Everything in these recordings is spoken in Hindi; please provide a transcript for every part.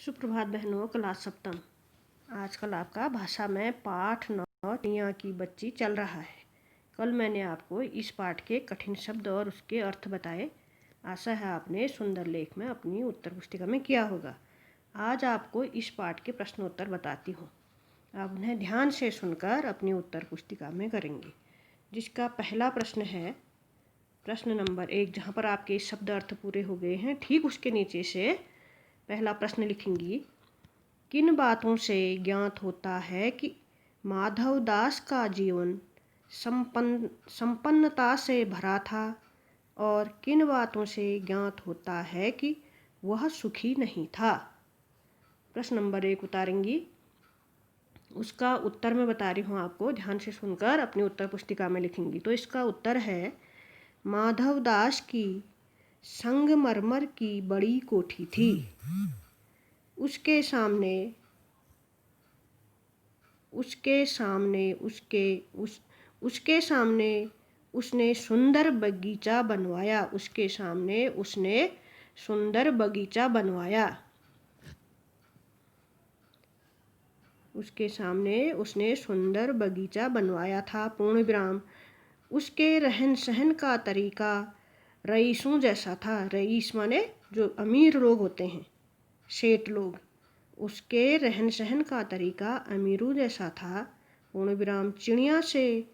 सुप्रभात बहनों, क्लास सप्तम। आजकल आपका भाषा में पाठ 9 टिया की बच्ची चल रहा है। कल मैंने आपको इस पाठ के कठिन शब्द और उसके अर्थ बताए। आशा है आपने सुंदर लेख में अपनी उत्तर पुस्तिका में किया होगा। आज आपको इस पाठ के प्रश्नोत्तर बताती हूँ। आप उन्हें ध्यान से सुनकर अपनी उत्तर पुस्तिका में करेंगे। जिसका पहला प्रश्न है प्रश्न नंबर 1, जहाँ पर आपके शब्द अर्थ पूरे हो गए हैं, ठीक उसके नीचे से पहला प्रश्न लिखेंगी। किन बातों से ज्ञात होता है कि माधवदास का जीवन संपन्नता से भरा था, और किन बातों से ज्ञात होता है कि वह सुखी नहीं था। प्रश्न नंबर 1 उतारेंगी। उसका उत्तर मैं बता रही हूँ आपको, ध्यान से सुनकर अपनी उत्तर पुस्तिका में लिखेंगी। तो इसका उत्तर है, माधवदास की संगमरमर की बड़ी कोठी थी। उसके सामने उसने सुंदर बगीचा बनवाया। उसके सामने उसने सुंदर बगीचा बनवाया। उसके सामने उसने सुंदर बगीचा बनवाया था। पूर्ण विराम। उसके रहन सहन का तरीका रईसों जैसा था। रईस माने जो अमीर लोग होते हैं, सेठ लोग। उसके रहन सहन का तरीका अमीरों जैसा था। पूर्ण विराम। चिड़िया से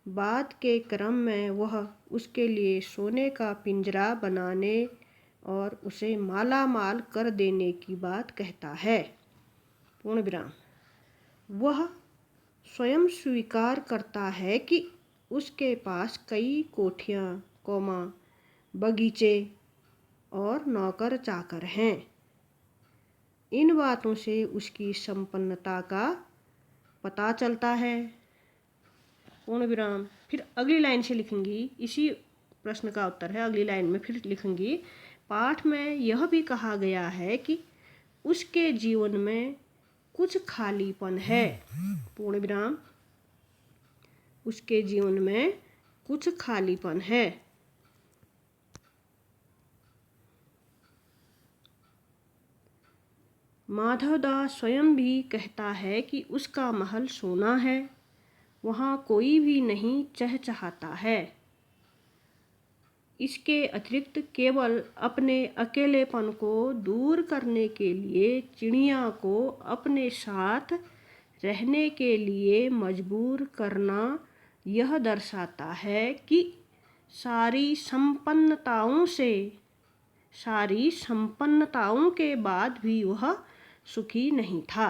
बात के क्रम में वह उसके लिए सोने का पिंजरा बनाने और उसे माला माल कर देने की बात कहता है। पूर्ण विराम। वह स्वयं स्वीकार करता है कि उसके पास कई कोठियाँ, बगीचे और नौकर चाकर हैं। इन बातों से उसकी संपन्नता का पता चलता है। पूर्ण विराम। फिर अगली लाइन से लिखेंगी, इसी प्रश्न का उत्तर है। अगली लाइन में फिर लिखेंगी, पाठ में यह भी कहा गया है कि उसके जीवन में कुछ खालीपन है। पूर्ण विराम। उसके जीवन में कुछ खालीपन है। माधवदास स्वयं भी कहता है कि उसका महल सोना है, वहाँ कोई भी नहीं चहचहाता है। इसके अतिरिक्त केवल अपने अकेलेपन को दूर करने के लिए चिड़िया को अपने साथ रहने के लिए मजबूर करना यह दर्शाता है कि सारी संपन्नताओं के बाद भी वह सुखी नहीं था।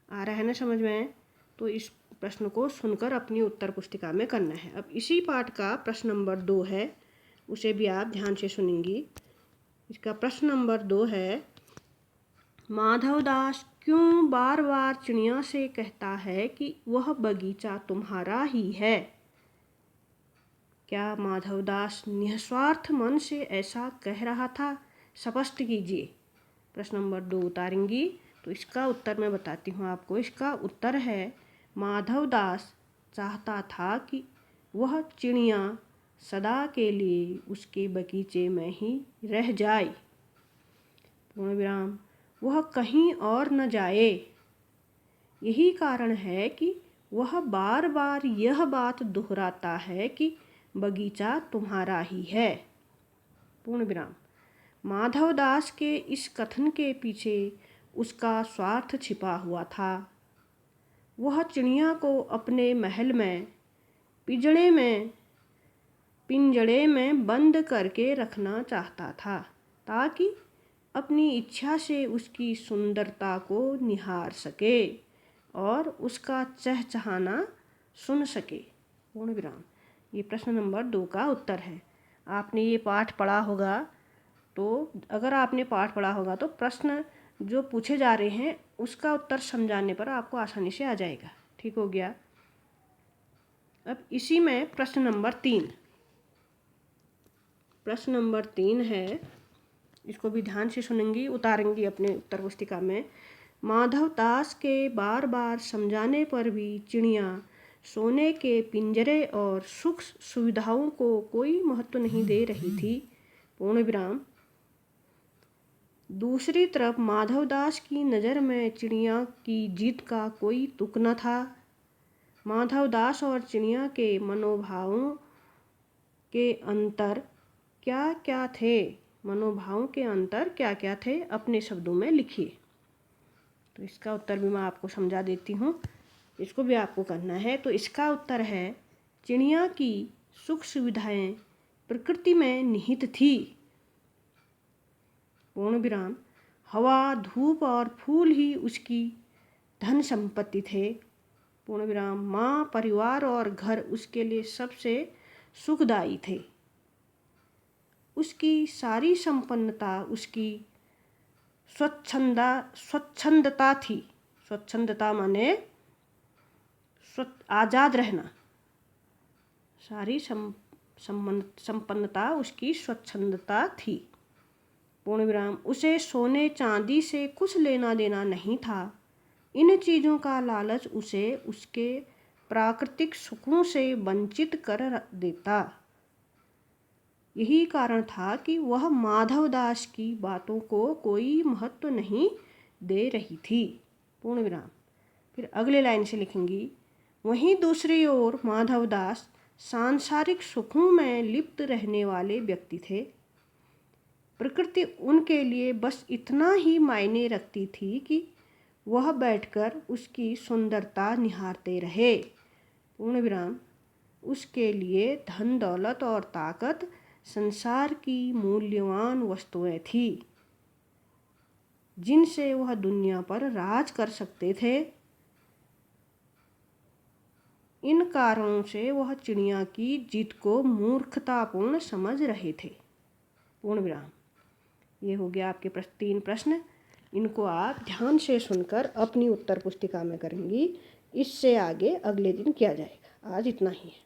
आ रहा है ना समझ में? तो इस प्रश्न को सुनकर अपनी उत्तर पुस्तिका में करना है। अब इसी पाठ का प्रश्न नंबर 2 है, उसे भी आप ध्यान से सुनेंगी। इसका प्रश्न नंबर 2 है, माधवदास क्यों बार बार चिड़िया से कहता है कि वह बगीचा तुम्हारा ही है? क्या माधवदास निस्वार्थ मन से ऐसा कह रहा था? स्पष्ट कीजिए। प्रश्न नंबर 2 उतारेंगी। तो इसका उत्तर मैं बताती हूँ आपको। इसका उत्तर है, माधवदास चाहता था कि वह चिड़िया सदा के लिए उसके बगीचे में ही रह जाए। पूर्ण विराम। वह कहीं और न जाए। यही कारण है कि वह बार बार यह बात दोहराता है कि बगीचा तुम्हारा ही है। पूर्ण विराम। माधवदास के इस कथन के पीछे उसका स्वार्थ छिपा हुआ था। वह चिड़िया को अपने महल में पिंजड़े में बंद करके रखना चाहता था, ताकि अपनी इच्छा से उसकी सुंदरता को निहार सके और उसका चहचहाना सुन सके। पूर्ण विराम। ये प्रश्न नंबर 2 का उत्तर है। आपने ये पाठ पढ़ा होगा, तो अगर आपने पाठ पढ़ा होगा तो प्रश्न जो पूछे जा रहे हैं उसका उत्तर समझाने पर आपको आसानी से आ जाएगा। ठीक हो गया। अब इसी में प्रश्न नंबर 3 है, इसको भी ध्यान से सुनेंगी, उतारेंगी अपने उत्तर पुस्तिका में। माधवदास के बार बार समझाने पर भी चिड़िया सोने के पिंजरे और सुख सुविधाओं को कोई महत्व नहीं दे रही थी। पूर्ण विराम। दूसरी तरफ माधवदास की नज़र में चिड़िया की जीत का कोई तुक न था। माधवदास और चिड़िया के मनोभावों के अंतर क्या क्या थे? मनोभावों के अंतर क्या क्या थे, अपने शब्दों में लिखिए। तो इसका उत्तर भी मैं आपको समझा देती हूँ, इसको भी आपको करना है। तो इसका उत्तर है, चिड़िया की सुख सुविधाएं प्रकृति में निहित थी। पूर्ण विराम। हवा, धूप और फूल ही उसकी धन संपत्ति थे। पूर्ण विराम। माँ, परिवार और घर उसके लिए सबसे सुखदायी थे। उसकी सारी संपन्नता उसकी स्वच्छंदता थी। स्वच्छंदता माने आज़ाद रहना। सारी संपन्नता उसकी स्वच्छंदता थी। पूर्ण विराम। उसे सोने चांदी से कुछ लेना देना नहीं था। इन चीज़ों का लालच उसे उसके प्राकृतिक सुखों से वंचित कर देता। यही कारण था कि वह माधवदास की बातों को कोई महत्व नहीं दे रही थी। पूर्ण विराम। फिर अगले लाइन से लिखेंगी, वहीं दूसरी ओर माधवदास सांसारिक सुखों में लिप्त रहने वाले व्यक्ति थे। प्रकृति उनके लिए बस इतना ही मायने रखती थी कि वह बैठकर उसकी सुंदरता निहारते रहे। पूर्ण विराम। उसके लिए धन दौलत और ताकत संसार की मूल्यवान वस्तुएं थी, जिनसे वह दुनिया पर राज कर सकते थे। इन कारणों से वह चिड़िया की जीत को मूर्खतापूर्ण समझ रहे थे। पूर्ण विराम। ये हो गया आपके 3 प्रश्न। इनको आप ध्यान से सुनकर अपनी उत्तर पुस्तिका में करेंगी। इससे आगे अगले दिन किया जाएगा। आज इतना ही है।